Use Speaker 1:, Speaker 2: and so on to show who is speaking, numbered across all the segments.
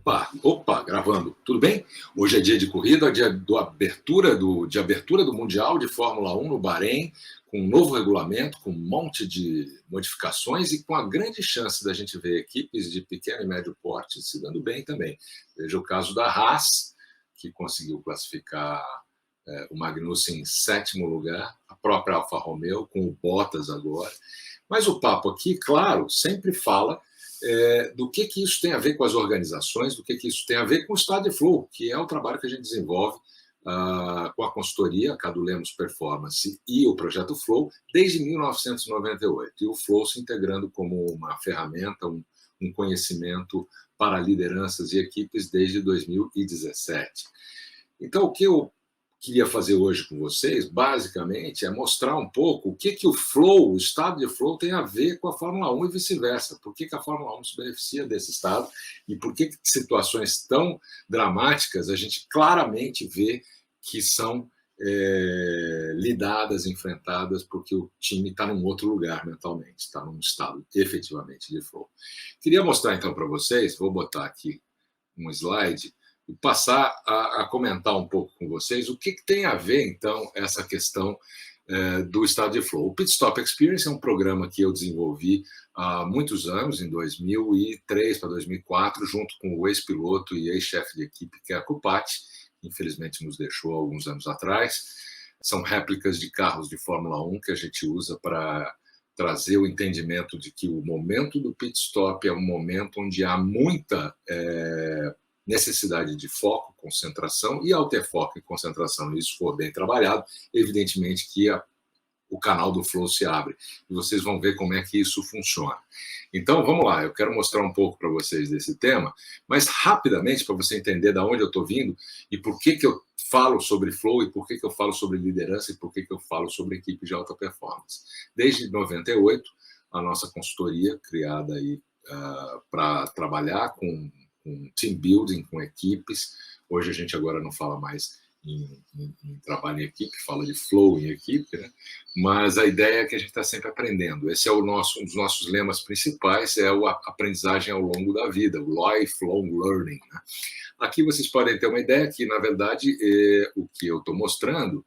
Speaker 1: Opa, gravando. Tudo bem? Hoje é dia de corrida, dia de abertura do Mundial de Fórmula 1 no Bahrein, com um novo regulamento, com um monte de modificações e com a grande chance da gente ver equipes de pequeno e médio porte se dando bem também. Veja o caso da Haas, que conseguiu classificar o Magnussen em 7º lugar, a própria Alfa Romeo, com o Bottas agora. Mas o papo aqui, claro, sempre fala do que isso tem a ver com as organizações, do que isso tem a ver com o Study Flow, que é o trabalho que a gente desenvolve com a consultoria, a Cadu Lemos Performance e o Projeto Flow, desde 1998. E o Flow se integrando como uma ferramenta, um conhecimento para lideranças e equipes desde 2017. Então, o que eu queria fazer hoje com vocês, basicamente, é mostrar um pouco o que o flow, o estado de flow, tem a ver com a Fórmula 1 e vice-versa. Por que a Fórmula 1 se beneficia desse estado e por que situações tão dramáticas a gente claramente vê que são lidadas, enfrentadas, porque o time está num outro lugar mentalmente, está num estado efetivamente de flow. Queria mostrar então para vocês, vou botar aqui um slide, e passar a comentar um pouco com vocês o que tem a ver, então, essa questão do estado de flow. O Pit Stop Experience é um programa que eu desenvolvi há muitos anos, em 2003 para 2004, junto com o ex-piloto e ex-chefe de equipe, que é a Cupati, que infelizmente nos deixou alguns anos atrás. São réplicas de carros de Fórmula 1 que a gente usa para trazer o entendimento de que o momento do pit stop é um momento onde há muita necessidade de foco, concentração, e ao ter foco e concentração, e isso for bem trabalhado, evidentemente que o canal do flow se abre. E vocês vão ver como é que isso funciona. Então, vamos lá, eu quero mostrar um pouco para vocês desse tema, mas rapidamente, para você entender de onde eu estou vindo e por que eu falo sobre flow e por que eu falo sobre liderança e por que eu falo sobre equipe de alta performance. Desde 98, a nossa consultoria, criada aí para trabalhar com team building, com equipes. Hoje a gente agora não fala mais em trabalho em equipe, fala de flow em equipe, né? Mas a ideia é que a gente está sempre aprendendo. Esse é um dos nossos lemas principais, é a aprendizagem ao longo da vida, o lifelong learning, né? Aqui vocês podem ter uma ideia que, na verdade, o que eu estou mostrando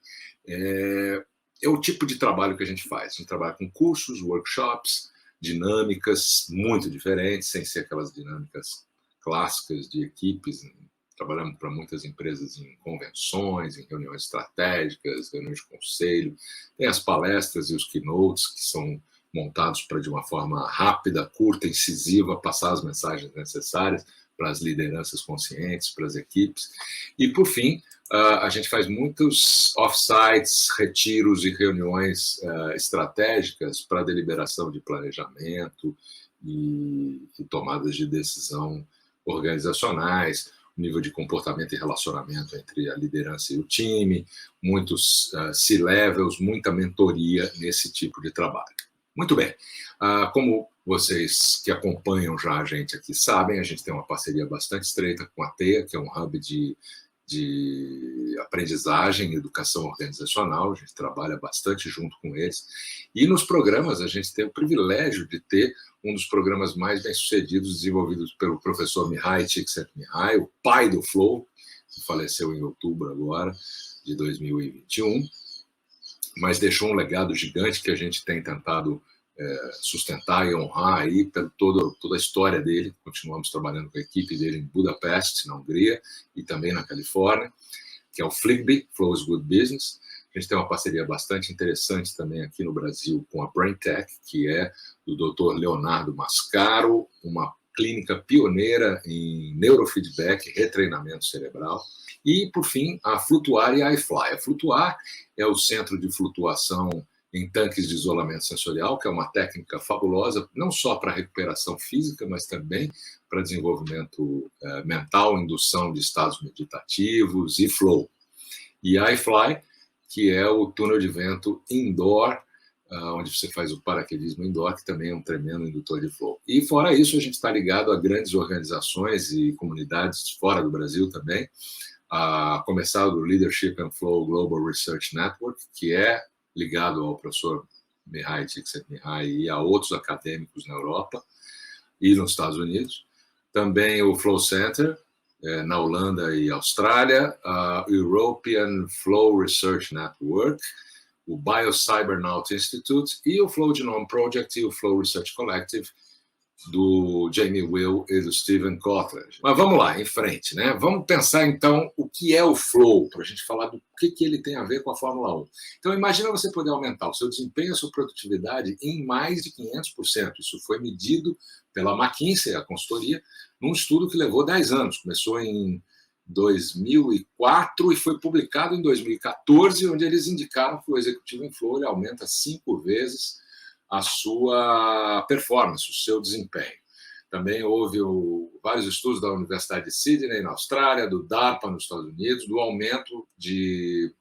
Speaker 1: é o tipo de trabalho que a gente faz. A gente trabalha com cursos, workshops, dinâmicas muito diferentes, sem ser aquelas dinâmicas clássicas de equipes. Trabalhamos para muitas empresas em convenções, em reuniões estratégicas, reuniões de conselho. Tem as palestras e os keynotes, que são montados para, de uma forma rápida, curta, incisiva, passar as mensagens necessárias para as lideranças conscientes, para as equipes. E, por fim, a gente faz muitos off-sites, retiros e reuniões estratégicas para deliberação de planejamento e tomadas de decisão organizacionais, o nível de comportamento e relacionamento entre a liderança e o time, muitos C-levels, muita mentoria nesse tipo de trabalho. Muito bem. Como vocês que acompanham já a gente aqui sabem, a gente tem uma parceria bastante estreita com a TEA, que é um hub de aprendizagem e educação organizacional. A gente trabalha bastante junto com eles. E nos programas, a gente tem o privilégio de ter um dos programas mais bem-sucedidos desenvolvidos pelo professor Mihai Csikszentmihalyi, o pai do Flow, que faleceu em outubro agora, de 2021, mas deixou um legado gigante que a gente tem tentado sustentar e honrar aí toda a história dele. Continuamos trabalhando com a equipe dele em Budapeste, na Hungria, e também na Califórnia, que é o Fligby, Flow is Good Business. A gente tem uma parceria bastante interessante também aqui no Brasil com a BrainTech, que é do Dr. Leonardo Mascaro, uma clínica pioneira em neurofeedback, retreinamento cerebral. E, por fim, a Flutuar e a iFly. A Flutuar é o centro de flutuação em tanques de isolamento sensorial, que é uma técnica fabulosa, não só para recuperação física, mas também para desenvolvimento mental, indução de estados meditativos e flow. E a iFly, que é o túnel de vento indoor, onde você faz o paraquedismo indoor, que também é um tremendo indutor de flow. E fora isso, a gente está ligado a grandes organizações e comunidades fora do Brasil também, a começar do Leadership and Flow Global Research Network, que é ligado ao professor Mihai Csikszentmihalyi e a outros acadêmicos na Europa e nos Estados Unidos. Também o Flow Center, na Holanda e Austrália, a European Flow Research Network, o BioCybernaut Institute e o Flow Genome Project e o Flow Research Collective, do Jamie Will e do Steven Kotler. Mas vamos lá, em frente, né? Vamos pensar, então, o que é o Flow, para a gente falar do que ele tem a ver com a Fórmula 1. Então, imagina você poder aumentar o seu desempenho, a sua produtividade em mais de 500%. Isso foi medido pela McKinsey, a consultoria, num estudo que levou 10 anos. Começou em 2004 e foi publicado em 2014, onde eles indicaram que o executivo em Flow ele aumenta 5 vezes a sua performance, o seu desempenho. Também houve vários estudos da Universidade de Sydney, na Austrália, do DARPA, nos Estados Unidos, do aumento de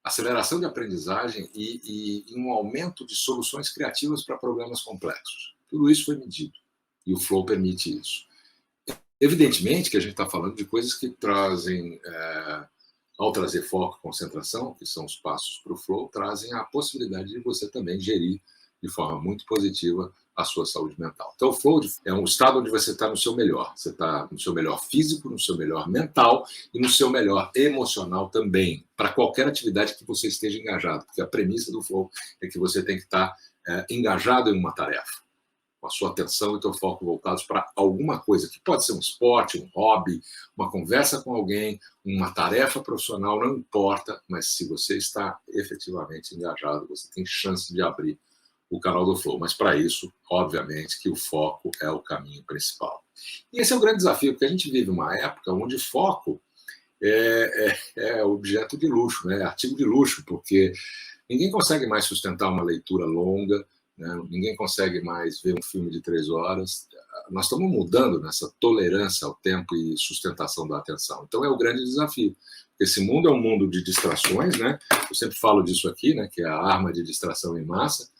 Speaker 1: aceleração de aprendizagem e um aumento de soluções criativas para problemas complexos. Tudo isso foi medido e o Flow permite isso. Evidentemente que a gente está falando de coisas que trazem, ao trazer foco e concentração, que são os passos para o Flow, trazem a possibilidade de você também gerir de forma muito positiva a sua saúde mental. Então, o Flow é um estado onde você está no seu melhor. Você está no seu melhor físico, no seu melhor mental e no seu melhor emocional também, para qualquer atividade que você esteja engajado. Porque a premissa do Flow é que você tem que estar engajado em uma tarefa, com a sua atenção e teu foco voltados para alguma coisa, que pode ser um esporte, um hobby, uma conversa com alguém, uma tarefa profissional, não importa, mas se você está efetivamente engajado, você tem chance de abrir o canal do Flow. Mas para isso, obviamente, que o foco é o caminho principal. E esse é o grande desafio, porque a gente vive uma época onde foco é objeto de luxo, né? É artigo de luxo, porque ninguém consegue mais sustentar uma leitura longa, né? Ninguém consegue mais ver um filme de 3 horas. Nós estamos mudando nessa tolerância ao tempo e sustentação da atenção. Então é o grande desafio. Esse mundo é um mundo de distrações, né? Eu sempre falo disso aqui, né? Que é a arma de distração em massa,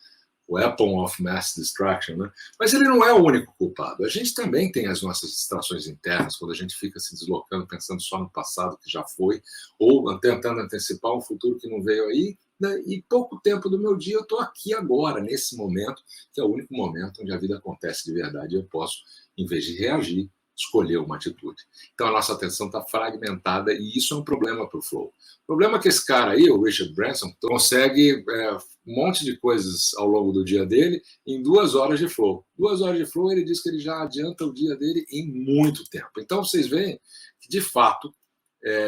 Speaker 1: o weapon of mass distraction, né? Mas ele não é o único culpado. A gente também tem as nossas distrações internas, quando a gente fica se deslocando, pensando só no passado que já foi, ou tentando antecipar um futuro que não veio aí, né? E pouco tempo do meu dia eu estou aqui agora, nesse momento, que é o único momento onde a vida acontece de verdade e eu posso, em vez de reagir, escolher uma atitude. Então a nossa atenção está fragmentada e isso é um problema para o Flow. O problema é que esse cara aí, o Richard Branson, consegue um monte de coisas ao longo do dia dele em 2 horas de Flow. 2 horas de Flow, ele diz que ele já adianta o dia dele em muito tempo. Então vocês veem que, de fato,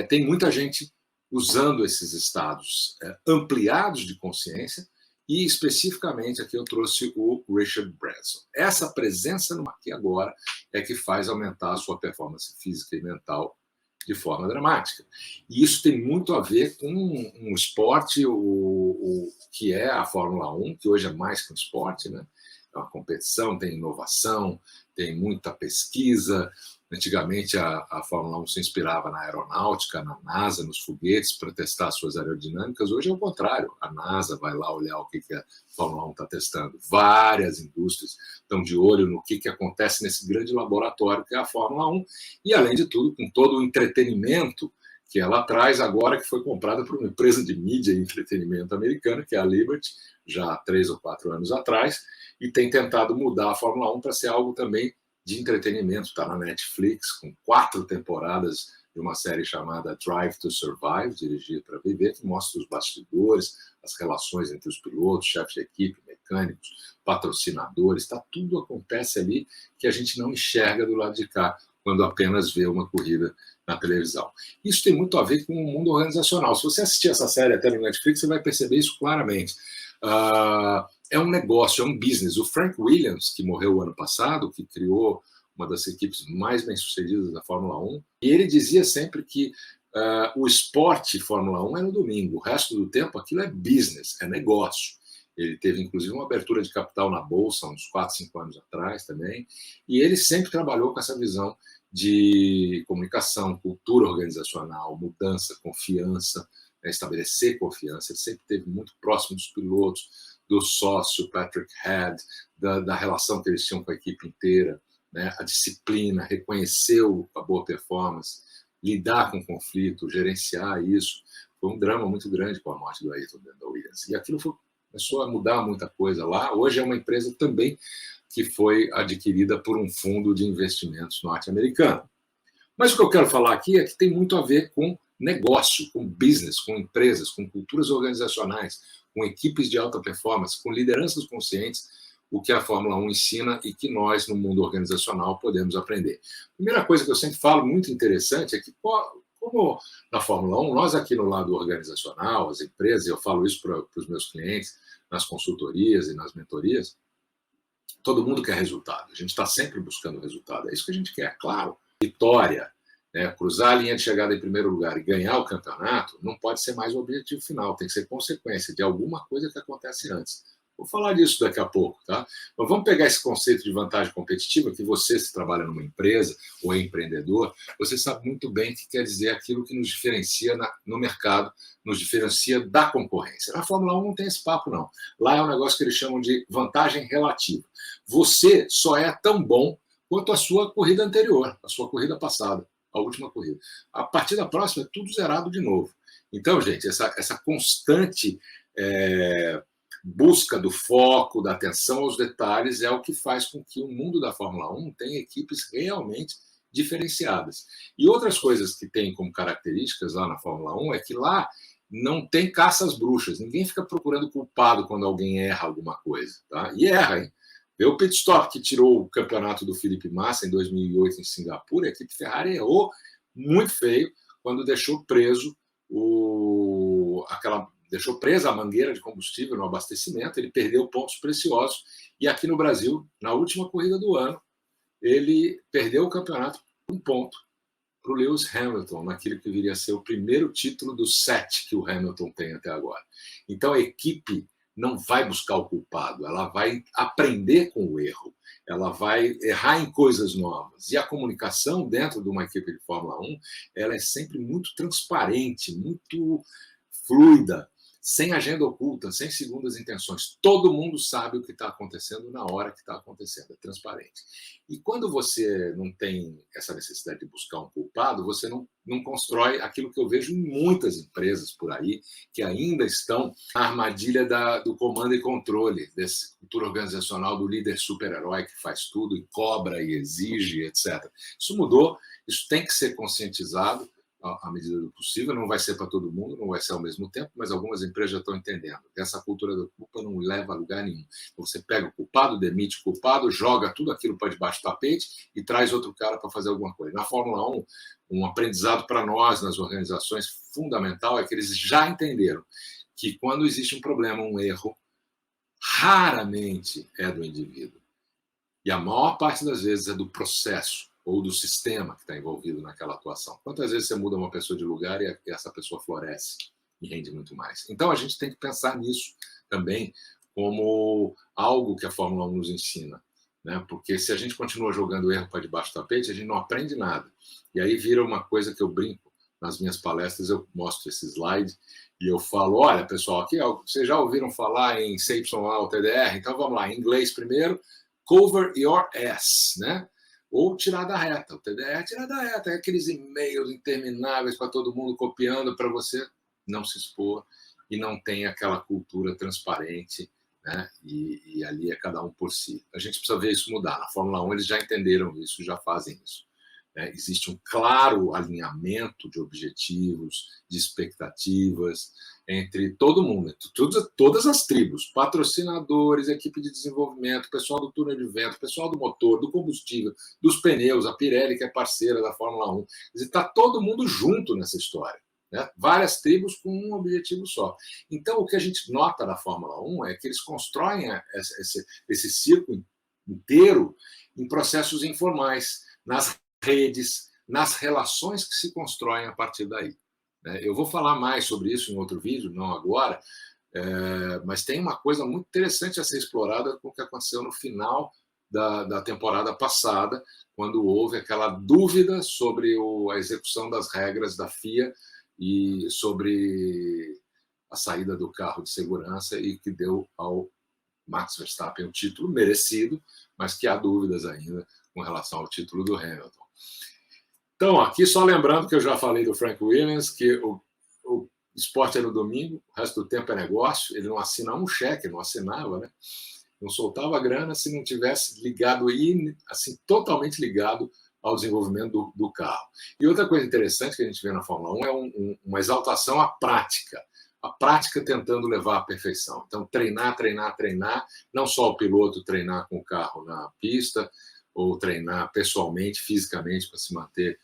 Speaker 1: tem muita gente usando esses estados ampliados de consciência. E, especificamente, aqui eu trouxe o Richard Branson. Essa presença no aqui agora é que faz aumentar a sua performance física e mental de forma dramática. E isso tem muito a ver com um esporte, o que é a Fórmula 1, que hoje é mais que um esporte, né? É uma competição, tem inovação, tem muita pesquisa. Antigamente, a Fórmula 1 se inspirava na aeronáutica, na NASA, nos foguetes, para testar suas aerodinâmicas. Hoje é o contrário. A NASA vai lá olhar o que a Fórmula 1 está testando. Várias indústrias estão de olho no que acontece nesse grande laboratório que é a Fórmula 1. E, além de tudo, com todo o entretenimento que ela traz agora, que foi comprada por uma empresa de mídia e entretenimento americana, que é a Liberty, já há 3 ou 4 anos atrás, e tem tentado mudar a Fórmula 1 para ser algo também de entretenimento. Está na Netflix, com 4 temporadas de uma série chamada Drive to Survive, dirigida para viver, que mostra os bastidores, as relações entre os pilotos, chefes de equipe, mecânicos, patrocinadores, tudo acontece ali que a gente não enxerga do lado de cá, quando apenas vê uma corrida na televisão. Isso tem muito a ver com o mundo organizacional. Se você assistir essa série até no Netflix, você vai perceber isso claramente. É um negócio, é um business. O Frank Williams, que morreu ano passado, que criou uma das equipes mais bem-sucedidas da Fórmula 1, e ele dizia sempre que o esporte Fórmula 1 é no domingo, o resto do tempo aquilo é business, é negócio. Ele teve, inclusive, uma abertura de capital na Bolsa, uns 4, 5 anos atrás também, e ele sempre trabalhou com essa visão de comunicação, cultura organizacional, mudança, confiança, estabelecer confiança. Ele sempre esteve muito próximo dos pilotos, do sócio Patrick Head, da relação que eles tinham com a equipe inteira, né? A disciplina, reconhecer a boa performance, lidar com o conflito, gerenciar isso. Foi um drama muito grande com a morte do Ayrton Williams. E aquilo começou a mudar muita coisa lá. Hoje é uma empresa também que foi adquirida por um fundo de investimentos norte-americano. Mas o que eu quero falar aqui é que tem muito a ver com negócio, com business, com empresas, com culturas organizacionais, com equipes de alta performance, com lideranças conscientes, o que a Fórmula 1 ensina e que nós, no mundo organizacional, podemos aprender. A primeira coisa que eu sempre falo, muito interessante, é que, como na Fórmula 1, nós aqui no lado organizacional, as empresas, eu falo isso para os meus clientes, nas consultorias e nas mentorias, todo mundo quer resultado. A gente está sempre buscando resultado. É isso que a gente quer, claro. Vitória, né? Cruzar a linha de chegada em primeiro lugar e ganhar o campeonato não pode ser mais o objetivo final, tem que ser consequência de alguma coisa que acontece antes. Vou falar disso daqui a pouco, tá? Mas vamos pegar esse conceito de vantagem competitiva, que você, se trabalha numa empresa ou é empreendedor, você sabe muito bem que quer dizer aquilo que nos diferencia no mercado, nos diferencia da concorrência. Na Fórmula 1 não tem esse papo, não. Lá é um negócio que eles chamam de vantagem relativa. Você só é tão bom quanto a sua corrida anterior, a sua corrida passada, a última corrida. A partir da próxima é tudo zerado de novo. Então, gente, essa constante busca do foco, da atenção aos detalhes é o que faz com que o mundo da Fórmula 1 tenha equipes realmente diferenciadas. E outras coisas que tem como características lá na Fórmula 1 é que lá não tem caça às bruxas. Ninguém fica procurando culpado quando alguém erra alguma coisa. Tá? E erra, hein? Vê o pit stop que tirou o campeonato do Felipe Massa em 2008 em Singapura, a equipe Ferrari errou muito feio quando deixou preso deixou presa a mangueira de combustível no abastecimento, ele perdeu pontos preciosos. E aqui no Brasil, na última corrida do ano, ele perdeu o campeonato por 1 ponto para o Lewis Hamilton, naquilo que viria a ser o primeiro título dos 7 que o Hamilton tem até agora. Então a equipe não vai buscar o culpado, ela vai aprender com o erro, ela vai errar em coisas novas. E a comunicação dentro de uma equipe de Fórmula 1, ela é sempre muito transparente, muito fluida, sem agenda oculta, sem segundas intenções. Todo mundo sabe o que está acontecendo na hora que está acontecendo, é transparente. E quando você não tem essa necessidade de buscar um culpado, você não constrói aquilo que eu vejo em muitas empresas por aí, que ainda estão na armadilha do comando e controle, dessa cultura organizacional do líder super-herói que faz tudo e cobra e exige, etc. Isso mudou, isso tem que ser conscientizado à medida do possível, não vai ser para todo mundo, não vai ser ao mesmo tempo, mas algumas empresas já estão entendendo que essa cultura da culpa não leva a lugar nenhum. Então, você pega o culpado, demite o culpado, joga tudo aquilo para debaixo do tapete e traz outro cara para fazer alguma coisa. Na Fórmula 1, um aprendizado para nós, nas organizações, fundamental é que eles já entenderam que quando existe um problema, um erro, raramente é do indivíduo. E a maior parte das vezes é do processo ou do sistema que está envolvido naquela atuação. Quantas vezes você muda uma pessoa de lugar e essa pessoa floresce e rende muito mais? Então, a gente tem que pensar nisso também como algo que a Fórmula 1 nos ensina, né? Porque se a gente continua jogando erro para debaixo do tapete, a gente não aprende nada. E aí vira uma coisa que eu brinco nas minhas palestras, eu mostro esse slide e eu falo, olha, pessoal, aqui vocês já ouviram falar em CYA ou TDR? Então, vamos lá, em inglês primeiro, cover your ass, né? Ou tirar da reta. O TDR é tirar da reta. É aqueles e-mails intermináveis para todo mundo copiando para você não se expor e não tem aquela cultura transparente, né? E ali é cada um por si. A gente precisa ver isso mudar. Na Fórmula 1 eles já entenderam isso, já fazem isso. Existe um claro alinhamento de objetivos, de expectativas entre todo mundo, todas as tribos, patrocinadores, equipe de desenvolvimento, pessoal do túnel de vento, pessoal do motor, do combustível, dos pneus, a Pirelli, que é parceira da Fórmula 1. Está todo mundo junto nessa história. Né? Várias tribos com um objetivo só. Então, o que a gente nota na Fórmula 1 é que eles constroem esse circo inteiro em processos informais, nas redes, nas relações que se constroem a partir daí. Eu vou falar mais sobre isso em outro vídeo, não agora, mas tem uma coisa muito interessante a ser explorada com o que aconteceu no final da temporada passada, quando houve aquela dúvida sobre a execução das regras da FIA e sobre a saída do carro de segurança e que deu ao Max Verstappen o título merecido, mas que há dúvidas ainda com relação ao título do Hamilton. Então, aqui só lembrando que eu já falei do Frank Williams, que o esporte é no domingo, o resto do tempo é negócio, ele não assina um cheque, não assinava, né? Não soltava a grana se não tivesse ligado, assim, totalmente ligado ao desenvolvimento do carro. E outra coisa interessante que a gente vê na Fórmula 1 é uma exaltação à prática. A prática tentando levar à perfeição. Então, treinar, não só o piloto treinar com o carro na pista, ou treinar pessoalmente, fisicamente, para se manter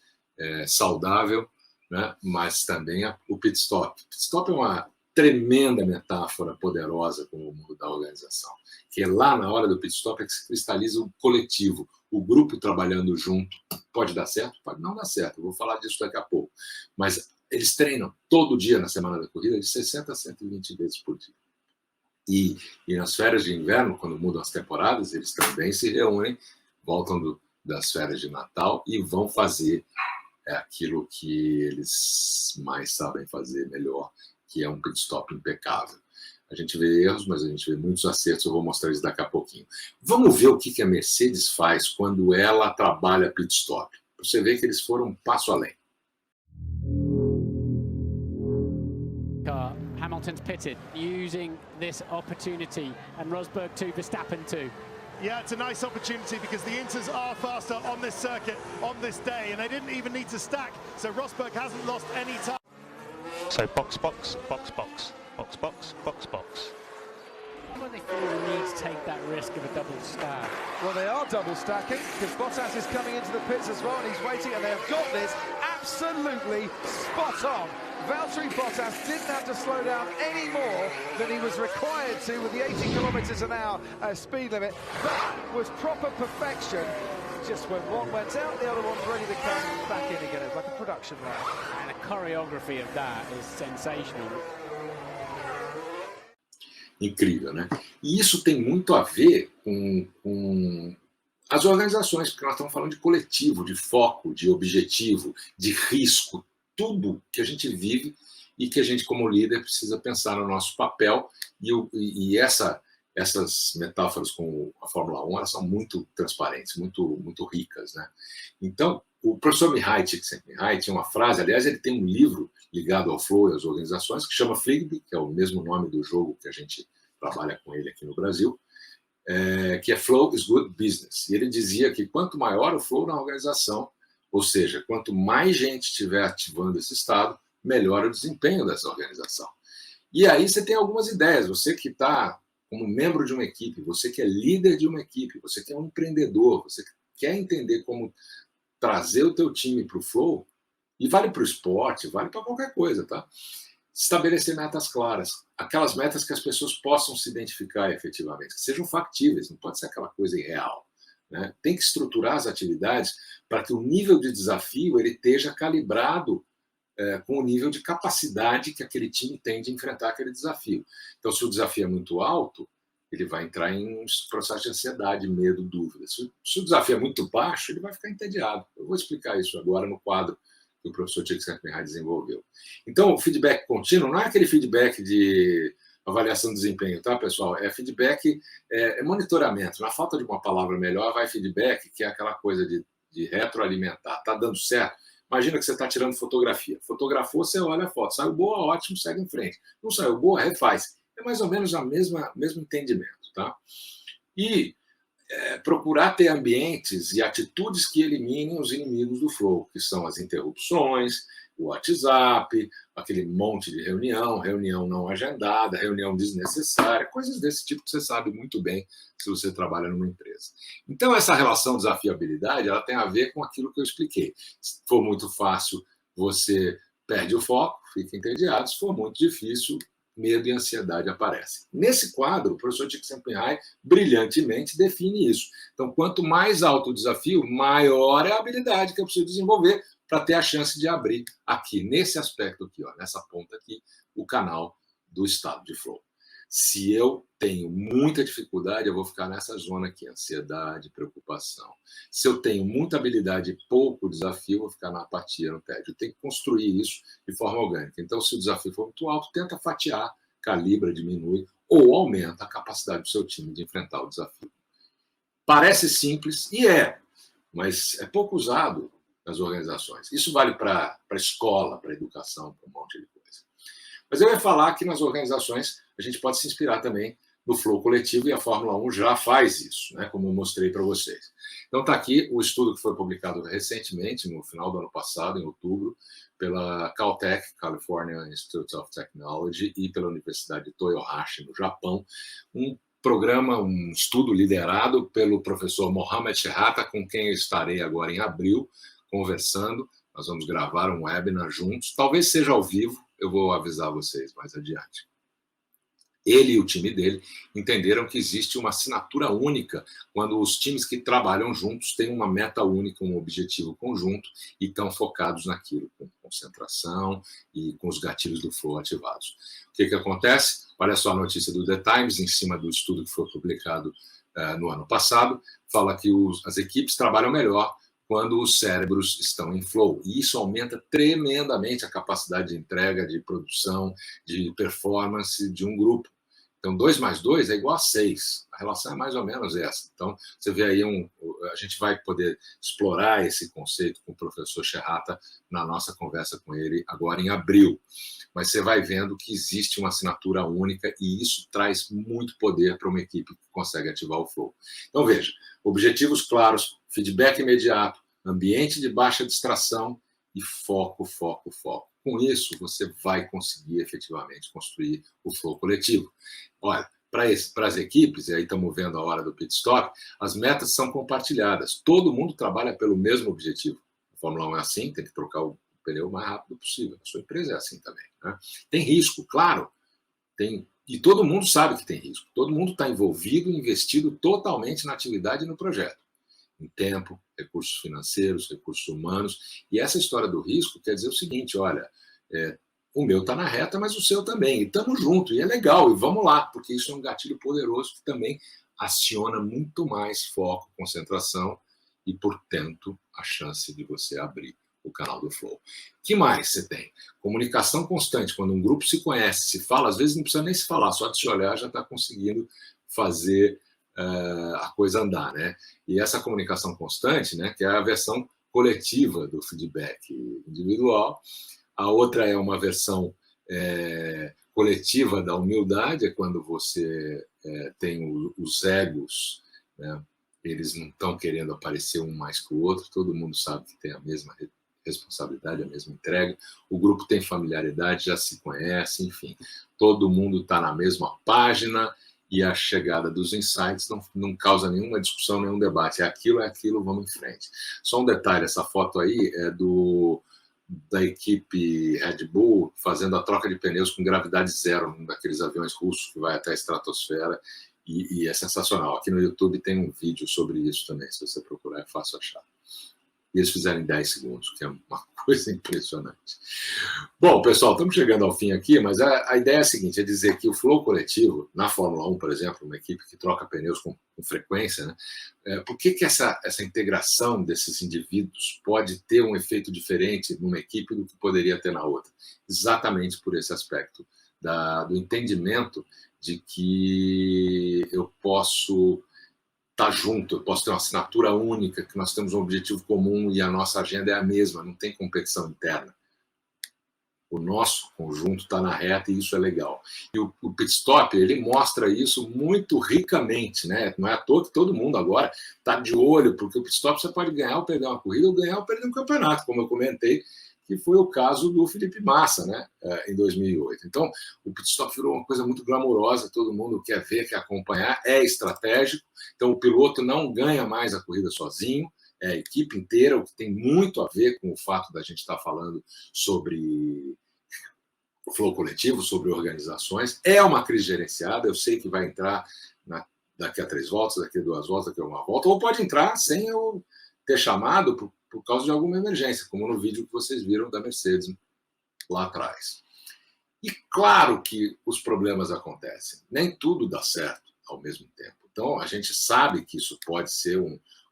Speaker 1: saudável, né? Mas também o pit stop. O pit stop é uma tremenda metáfora poderosa com o mundo da organização, que é lá na hora do pit stop é que se cristaliza o coletivo, o grupo trabalhando junto. Pode dar certo? Pode não dar certo, eu vou falar disso daqui a pouco. Mas eles treinam todo dia na semana da corrida, de 60 a 120 vezes por dia. E nas férias de inverno, quando mudam as temporadas, eles também se reúnem, voltam das férias de Natal e vão fazer aquilo que eles mais sabem fazer melhor, que é um pit stop impecável. A gente vê erros, mas a gente vê muitos acertos, eu vou mostrar isso daqui a pouquinho. Vamos ver o que a Mercedes faz quando ela trabalha pit stop. Você vê que eles foram um passo além.
Speaker 2: Hamilton's pitted, using this opportunity, and Rosberg to Verstappen too.
Speaker 3: Yeah, it's a nice opportunity because the Inters are faster on this circuit, on this day, and they didn't even need to stack, so Rosberg hasn't lost any time.
Speaker 4: So box, box, box, box, box, box, box, box.
Speaker 2: When they feel the need to take that risk of a double stack.
Speaker 5: Well, they are double stacking because Bottas is coming into the pits as well, and he's waiting, and they have got this absolutely spot on. Valtteri Bottas didn't have to slow down any more than he was required to with the 80 kilometers an hour speed limit. That was proper perfection. Just when one went out, the other one's ready to come back in again. It's like a production line.
Speaker 2: And the choreography of that is sensational.
Speaker 1: Incrível, né? E isso tem muito a ver com as organizações, porque nós estamos falando de coletivo, de foco, de objetivo, de risco, tudo que a gente vive e que a gente, como líder, precisa pensar no nosso papel. E essas metáforas com a Fórmula 1 elas são muito transparentes, muito ricas, né? Então, o professor Mihai Csikszentmihalyi tinha uma frase, aliás, ele tem um livro ligado ao Flow e às organizações, que chama Fligby, que é o mesmo nome do jogo que a gente trabalha com ele aqui no Brasil, que é Flow is Good Business. E ele dizia que quanto maior o flow na organização, ou seja, quanto mais gente estiver ativando esse estado, melhor o desempenho dessa organização. E aí você tem algumas ideias, você que está como membro de uma equipe, você que é líder de uma equipe, você que é um empreendedor, você quer entender como trazer o teu time para o flow, e vale para o esporte, vale para qualquer coisa, tá? Estabelecer metas claras, aquelas metas que as pessoas possam se identificar efetivamente, que sejam factíveis, não pode ser aquela coisa irreal, né? Tem que estruturar as atividades para que o nível de desafio ele esteja calibrado com o nível de capacidade que aquele time tem de enfrentar aquele desafio. Então, se o desafio é muito alto, ele vai entrar em um processo de ansiedade, medo, dúvida. Se o desafio é muito baixo, ele vai ficar entediado. Eu vou explicar isso agora no quadro que o professor Csikszentmihalyi desenvolveu. Então, o feedback contínuo não é aquele feedback de avaliação de desempenho, tá, pessoal? É feedback, é monitoramento. Na falta de uma palavra melhor, vai feedback, que é aquela coisa de retroalimentar. Está dando certo? Imagina que você está tirando fotografia. Fotografou, você olha a foto. Saiu boa, ótimo, segue em frente. Não saiu boa, refaz. É mais ou menos o mesmo entendimento, tá? E procurar ter ambientes e atitudes que eliminem os inimigos do flow, que são as interrupções, o WhatsApp, aquele monte de reunião não agendada, reunião desnecessária, coisas desse tipo que você sabe muito bem se você trabalha numa empresa. Então, essa relação desafio-habilidade, ela tem a ver com aquilo que eu expliquei. Se for muito fácil, você perde o foco, fica entediado. Se for muito difícil, medo e ansiedade aparecem. Nesse quadro, o professor Csikszentmihalyi brilhantemente define isso. Então, quanto mais alto o desafio, maior é a habilidade que eu preciso desenvolver para ter a chance de abrir aqui, nesse aspecto aqui, ó, nessa ponta aqui, o canal do estado de flow. Se eu tenho muita dificuldade, eu vou ficar nessa zona aqui, ansiedade, preocupação. Se eu tenho muita habilidade e pouco desafio, eu vou ficar na apatia, no tédio. Eu tenho que construir isso de forma orgânica. Então, se o desafio for muito alto, tenta fatiar, calibra, diminui ou aumenta a capacidade do seu time de enfrentar o desafio. Parece simples, e mas é pouco usado nas organizações. Isso vale para a escola, para a educação, para um monte de coisa. Mas eu ia falar que nas organizações a gente pode se inspirar também no flow coletivo, e a Fórmula 1 já faz isso, né, como eu mostrei para vocês. Então está aqui o estudo que foi publicado recentemente, no final do ano passado, em outubro, pela Caltech, California Institute of Technology, e pela Universidade de Toyohashi, no Japão, um programa, um estudo liderado pelo professor Mohamed Sherrata, com quem eu estarei agora em abril, conversando. Nós vamos gravar um webinar juntos, talvez seja ao vivo, eu vou avisar vocês mais adiante. Ele e o time dele entenderam que existe uma assinatura única quando os times que trabalham juntos têm uma meta única, um objetivo conjunto e estão focados naquilo, com concentração e com os gatilhos do flow ativados. O que acontece? Olha só a notícia do The Times, em cima do estudo que foi publicado no ano passado, fala que as equipes trabalham melhor quando os cérebros estão em flow. E isso aumenta tremendamente a capacidade de entrega, de produção, de performance de um grupo. Então, 2 mais 2 é igual a 6. A relação é mais ou menos essa. Então, você vê aí, a gente vai poder explorar esse conceito com o professor Sherrata na nossa conversa com ele agora em abril. Mas você vai vendo que existe uma assinatura única e isso traz muito poder para uma equipe que consegue ativar o flow. Então, veja, objetivos claros, feedback imediato, ambiente de baixa distração e foco, foco, foco. Com isso, você vai conseguir efetivamente construir o flow coletivo. Olha, para as equipes, e aí estamos vendo a hora do pit stop, as metas são compartilhadas. Todo mundo trabalha pelo mesmo objetivo. A Fórmula 1 é assim, tem que trocar o pneu o mais rápido possível. A sua empresa é assim também, né? Tem risco, claro. E todo mundo sabe que tem risco. Todo mundo está envolvido, investido totalmente na atividade e no projeto. Em tempo, recursos financeiros, recursos humanos. E essa história do risco quer dizer o seguinte, olha, o meu está na reta, mas o seu também. E estamos juntos, e é legal, e vamos lá, porque isso é um gatilho poderoso que também aciona muito mais foco, concentração e, portanto, a chance de você abrir o canal do flow. O que mais você tem? Comunicação constante. Quando um grupo se conhece, se fala, às vezes não precisa nem se falar, só de se olhar já está conseguindo fazer a coisa andar, né? E essa comunicação constante, né, que é a versão coletiva do feedback individual. A outra é uma versão coletiva da humildade, é quando você tem os egos, né? Eles não estão querendo aparecer um mais que o outro, todo mundo sabe que tem a mesma responsabilidade, a mesma entrega, o grupo tem familiaridade, já se conhece, enfim, todo mundo está na mesma página e a chegada dos insights não causa nenhuma discussão, nenhum debate. É aquilo, vamos em frente. Só um detalhe, essa foto aí é da equipe Red Bull fazendo a troca de pneus com gravidade zero, um daqueles aviões russos que vai até a estratosfera, e é sensacional. Aqui no YouTube tem um vídeo sobre isso também, se você procurar é fácil achar. E eles fizeram em 10 segundos, que é uma coisa impressionante. Bom, pessoal, estamos chegando ao fim aqui, mas a ideia é a seguinte, é dizer que o flow coletivo, na Fórmula 1, por exemplo, uma equipe que troca pneus com frequência, né? Por que essa integração desses indivíduos pode ter um efeito diferente numa equipe do que poderia ter na outra? Exatamente por esse aspecto do entendimento de que eu posso estar junto, eu posso ter uma assinatura única, que nós temos um objetivo comum e a nossa agenda é a mesma, não tem competição interna. O nosso conjunto está na reta e isso é legal. E o pit stop, ele mostra isso muito ricamente, né? Não é à toa que todo mundo agora está de olho, porque o pit stop você pode ganhar ou perder uma corrida, ou ganhar ou perder um campeonato, como eu comentei, que foi o caso do Felipe Massa, né, em 2008. Então, o pit stop virou uma coisa muito glamourosa, todo mundo quer ver, quer acompanhar, é estratégico, então o piloto não ganha mais a corrida sozinho, é a equipe inteira, o que tem muito a ver com o fato da gente estar falando sobre o flow coletivo, sobre organizações. É uma crise gerenciada, eu sei que vai entrar daqui a 3 voltas, daqui a 2 voltas, daqui a 1 volta, ou pode entrar sem eu ter chamado por causa de alguma emergência, como no vídeo que vocês viram da Mercedes lá atrás. E claro que os problemas acontecem. Nem tudo dá certo ao mesmo tempo. Então, a gente sabe que isso pode ser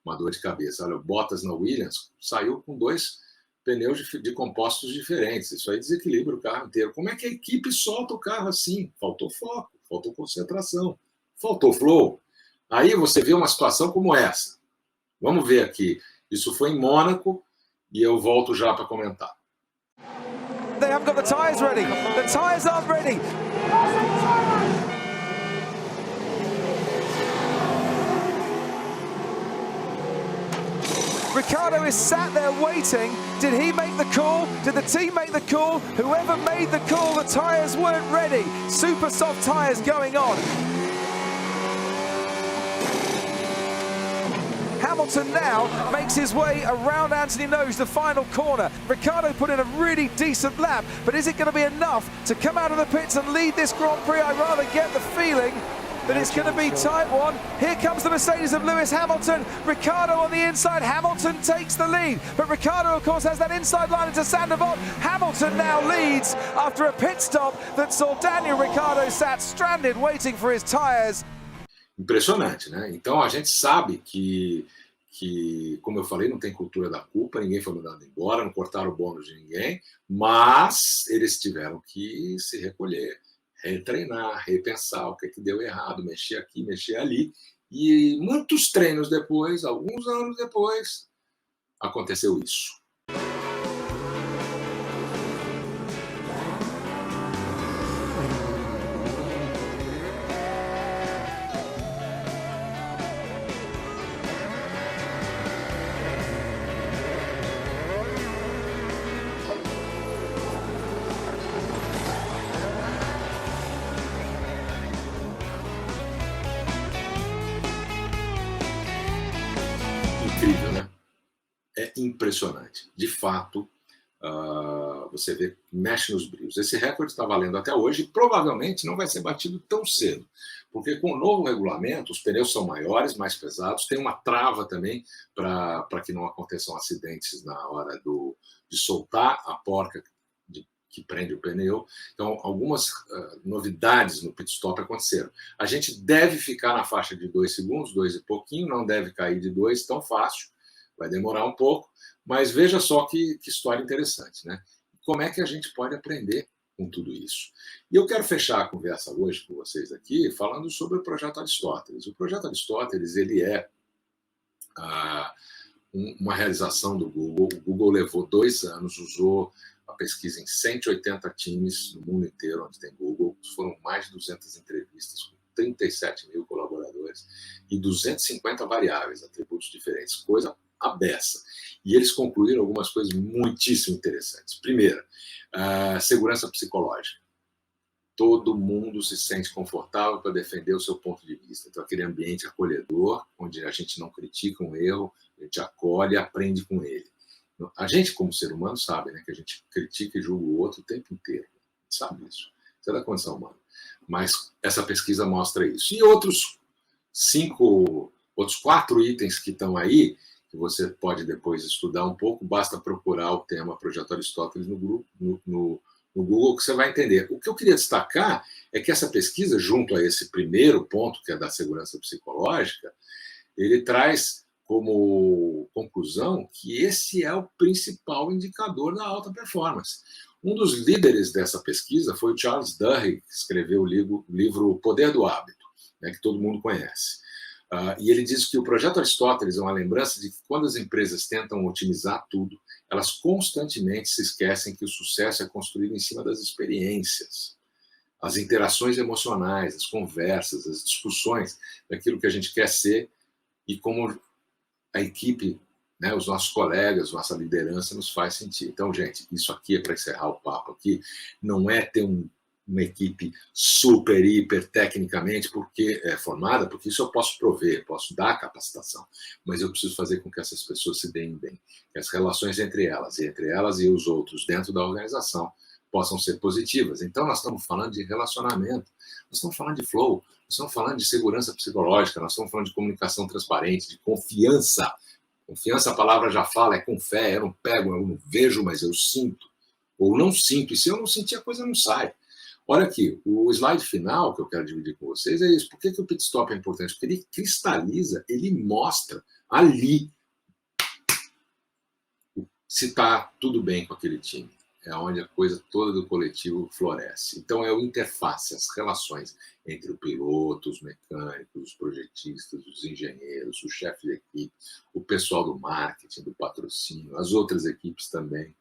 Speaker 1: uma dor de cabeça. Olha, o Bottas na Williams saiu com 2 pneus de compostos diferentes. Isso aí desequilibra o carro inteiro. Como é que a equipe solta o carro assim? Faltou foco, faltou concentração, faltou flow. Aí você vê uma situação como essa. Vamos ver aqui. Isso foi em Mônaco e eu volto já para comentar.
Speaker 5: They haven't got the tyres ready. The tyres aren't ready. Ricciardo is sat there waiting. Did he make the call? Did the team make the call? Whoever made the call, the tyres weren't ready. Super soft tyres going on. Hamilton now makes his way around Anthony Nose, the final corner. Ricciardo put in a really decent lap, but is it going to be enough to come out of the pits and lead this Grand Prix? I rather get the feeling that it's going to be tight one. Here comes the Mercedes of Lewis Hamilton. Ricciardo on the inside. Hamilton takes the lead, but Ricciardo, of course, has that inside line into Sandoval. Hamilton now leads after a pit stop that saw Daniel Ricciardo sat stranded waiting for his tyres.
Speaker 1: Impressionante, né? Então a gente sabe que, como eu falei, não tem cultura da culpa, ninguém foi mandado embora, não cortaram o bônus de ninguém, mas eles tiveram que se recolher, retreinar, repensar o que deu errado, mexer aqui, mexer ali, e muitos treinos depois, alguns anos depois, aconteceu isso. Incrível, né? É impressionante. De fato, você vê, mexe nos brilhos. Esse recorde está valendo até hoje e provavelmente não vai ser batido tão cedo, porque com o novo regulamento, os pneus são maiores, mais pesados, tem uma trava também para que não aconteçam acidentes na hora de soltar a porca que prende o pneu. Então, algumas novidades no pit stop aconteceram. A gente deve ficar na faixa de 2 segundos, 2 e pouquinho, não deve cair de 2 tão fácil, vai demorar um pouco, mas veja só que história interessante, né? Como é que a gente pode aprender com tudo isso? E eu quero fechar a conversa hoje com vocês aqui falando sobre o Projeto Aristóteles. O Projeto Aristóteles, ele é uma realização do Google. O Google levou 2 anos, usou a pesquisa em 180 times no mundo inteiro, onde tem Google. Foram mais de 200 entrevistas com 37 mil colaboradores e 250 variáveis, atributos diferentes, coisa abessa. E eles concluíram algumas coisas muitíssimo interessantes. Primeira, segurança psicológica. Todo mundo se sente confortável para defender o seu ponto de vista. Então, aquele ambiente acolhedor, onde a gente não critica um erro, a gente acolhe e aprende com ele. A gente, como ser humano, sabe, né, que a gente critica e julga o outro o tempo inteiro. A gente sabe isso. Isso é da condição humana. Mas essa pesquisa mostra isso. E outros 4 itens que estão aí, que você pode depois estudar um pouco, basta procurar o tema Projeto Aristóteles no Google, que você vai entender. O que eu queria destacar é que essa pesquisa, junto a esse primeiro ponto, que é da segurança psicológica, ele traz como conclusão que esse é o principal indicador da alta performance. Um dos líderes dessa pesquisa foi o Charles Duhigg, que escreveu o livro O Poder do Hábito, né, que todo mundo conhece. E ele diz que o Projeto Aristóteles é uma lembrança de que quando as empresas tentam otimizar tudo, elas constantemente se esquecem que o sucesso é construído em cima das experiências, as interações emocionais, as conversas, as discussões daquilo que a gente quer ser e como a equipe, né, os nossos colegas, nossa liderança nos faz sentir. Então, gente, isso aqui é para encerrar o papo aqui, não é ter uma equipe super, hiper, tecnicamente formada, porque isso eu posso prover, posso dar capacitação, mas eu preciso fazer com que essas pessoas se deem bem, que as relações entre elas e os outros dentro da organização possam ser positivas. Então, nós estamos falando de relacionamento, nós estamos falando de flow, nós estamos falando de segurança psicológica, nós estamos falando de comunicação transparente, de confiança. Confiança, a palavra já fala, é com fé, eu não pego, eu não vejo, mas eu sinto. Ou não sinto, e se eu não sentir, a coisa não sai. Olha aqui, o slide final que eu quero dividir com vocês é isso. Por que o pit stop é importante? Porque ele cristaliza, ele mostra ali se está tudo bem com aquele time. É onde a coisa toda do coletivo floresce. Então, é o interface, as relações entre o piloto, os mecânicos, os projetistas, os engenheiros, o chefe de equipe, o pessoal do marketing, do patrocínio, as outras equipes também.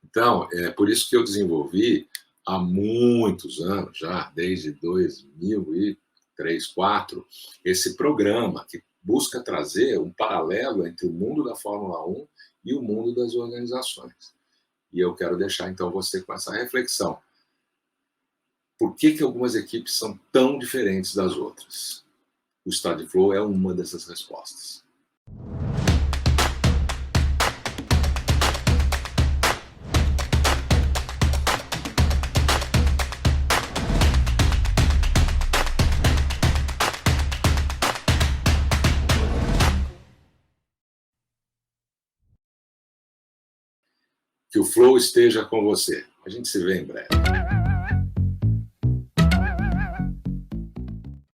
Speaker 1: Então, é por isso que eu desenvolvi há muitos anos, já desde 2003, 2004, esse programa que busca trazer um paralelo entre o mundo da Fórmula 1 e o mundo das organizações. E eu quero deixar, então, você com essa reflexão. Por que algumas equipes são tão diferentes das outras? O Stradiflow é uma dessas respostas. Que o Flow esteja com você. A gente se vê em breve.